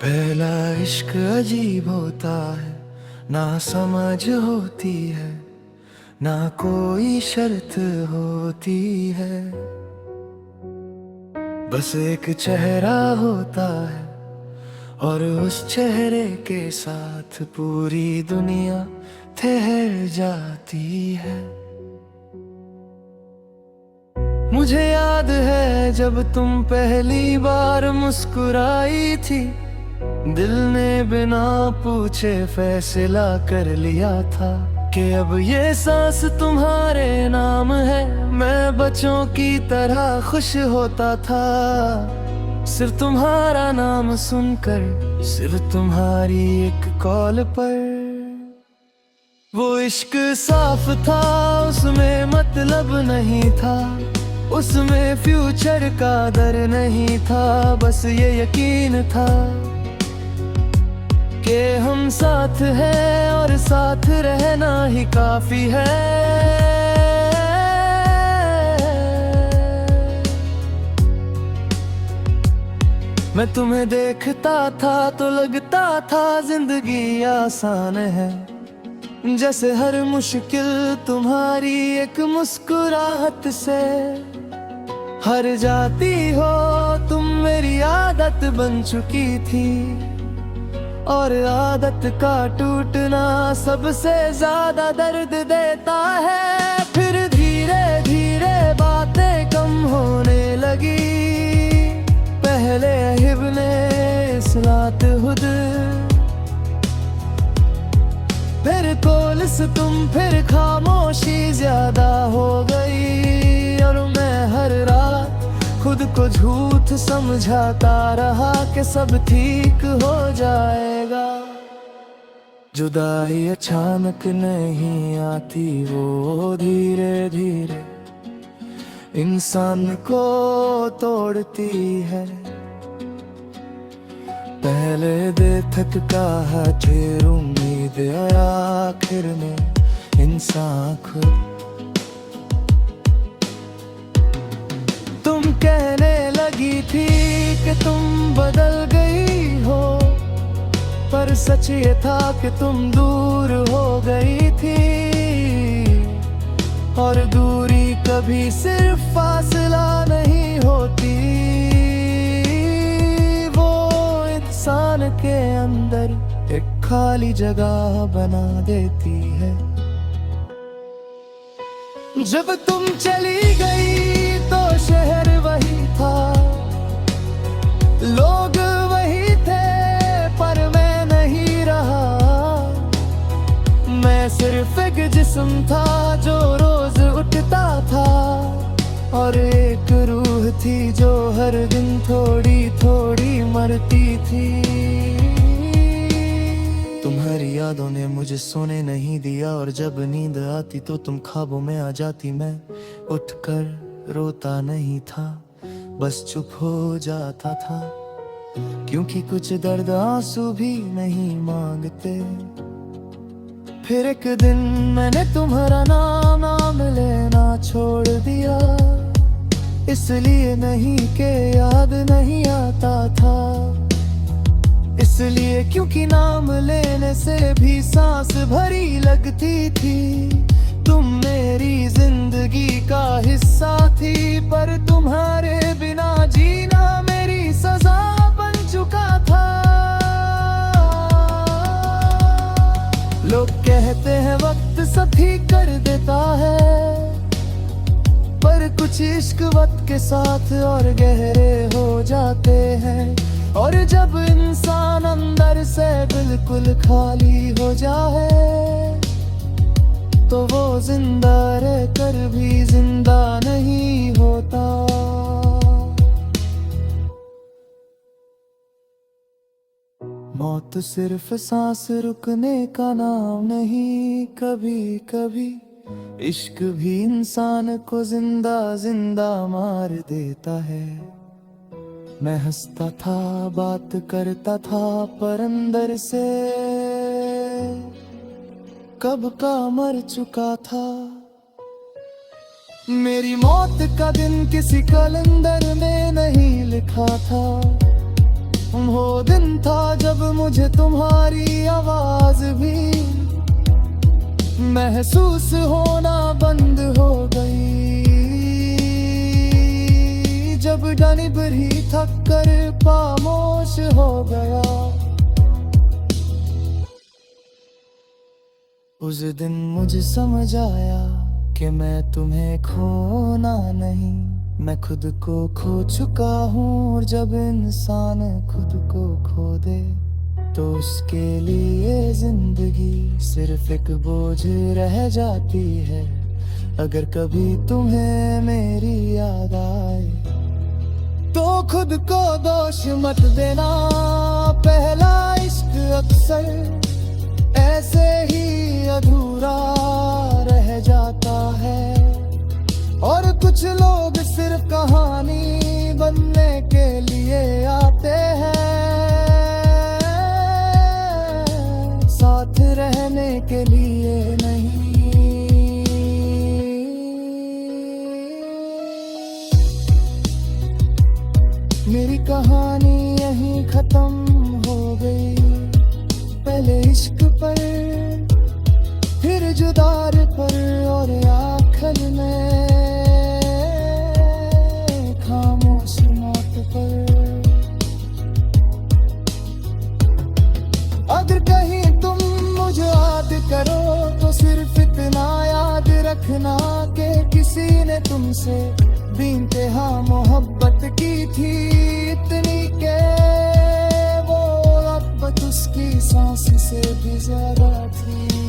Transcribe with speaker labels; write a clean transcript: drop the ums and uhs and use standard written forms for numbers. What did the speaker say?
Speaker 1: पहला इश्क अजीब होता है, ना समझ होती है, ना कोई शर्त होती है। बस एक चेहरा होता है और उस चेहरे के साथ पूरी दुनिया ठहर जाती है। मुझे याद है जब तुम पहली बार मुस्कुराई थी, दिल ने बिना पूछे फैसला कर लिया था कि अब ये सांस तुम्हारे नाम है। मैं बच्चों की तरह खुश होता था, सिर्फ तुम्हारा नाम सुनकर, सिर्फ तुम्हारी एक कॉल पर। वो इश्क साफ था, उसमें मतलब नहीं था, उसमें फ्यूचर का डर नहीं था। बस ये यकीन था कि हम साथ हैं और साथ रहना ही काफी है। मैं तुम्हें देखता था तो लगता था जिंदगी आसान है, जैसे हर मुश्किल तुम्हारी एक मुस्कुराहट से हर जाती हो। तुम मेरी आदत बन चुकी थी और आदत का टूटना सबसे ज्यादा दर्द देता है। फिर धीरे धीरे बातें कम होने लगी, पहले हिबने इस्लात हुद, फिर कोल्स तुम, फिर खामोशी ज्यादा हो गई। और मैं हर रात खुद को झूठ समझाता रहा कि सब ठीक हो जाएगा। जुदाई अचानक नहीं आती, वो धीरे धीरे इंसान को तोड़ती है। पहले बेथक का है फिर उम्मीद, आखिर में इंसान खुद। तुम कहने लगी थी कि तुम बदल गई हो, पर सच ये था कि तुम दूर हो गई थी। और दूरी कभी सिर्फ फासला नहीं होती, वो इंसान के अंदर एक खाली जगह बना देती है। जब तुम चली गई तो शहर वही था, लोग वही थे, पर मैं नहीं रहा। मैं सिर्फ एक जिस्म था जो रोज उठता था, और एक रूह थी जो हर दिन थोड़ी थोड़ी मरती थी। तुम्हारी यादों ने मुझे सोने नहीं दिया, और जब नींद आती तो तुम ख्वाबों में आ जाती। मैं उठकर रोता नहीं था, बस चुप हो जाता था, क्योंकि कुछ दर्द आंसू भी नहीं मांगते। फिर एक दिन मैंने तुम्हारा नाम लेना छोड़ दिया, इसलिए नहीं कि याद नहीं आता था, इसलिए क्योंकि नाम लेने से भी सांस भरी लगती थी। तुम मेरी जिंदगी का हिस्सा थी, पर तुम्हारे बिना जीना मेरी सजा बन चुका था। लोग कहते हैं वक्त सब ठीक कर देता है, पर कुछ इश्क वक्त के साथ और गहरे हो जाते हैं। और जब इंसान अंदर से बिल्कुल खाली हो जाए, तो वो जिंदा रहकर भी जिंदा नहीं होता। मौत सिर्फ सांस रुकने का नाम नहीं, कभी कभी इश्क भी इंसान को जिंदा जिंदा मार देता है। मैं हंसता था, बात करता था, पर अंदर से कब का मर चुका था। मेरी मौत का दिन किसी कैलेंडर में नहीं लिखा था, वो दिन था जब मुझे तुम्हारी आवाज भी महसूस होना बंद हो गई, जब डनिब ही थक कर खामोश हो गया। उस दिन मुझे समझ आया कि मैं तुम्हें खोना नहीं, मैं खुद को खो चुका हूँ। और जब इंसान खुद को खो दे तो उसके लिए जिंदगी सिर्फ एक बोझ रह जाती है। अगर कभी तुम्हें मेरी याद आए तो खुद को दोष मत देना, पहला इश्क अक्सर ऐसे ही अधूरा रह जाता है। और कुछ लोग सिर्फ कहानी बनने के लिए आते हैं, साथ रहने के लिए नहीं। मेरी कहानी यहीं खत्म हो गई, पहले इश्क पर, फिर जुदार पर, और आखिर में खामोश मौत पर। अगर कहीं तुम मुझे याद करो तो सिर्फ इतना याद रखना कि किसी ने तुमसे बेइंतहा मोहब्बत की थी, इतनी के वो मोहब्बत उसकी सांस से भी ज्यादा थी।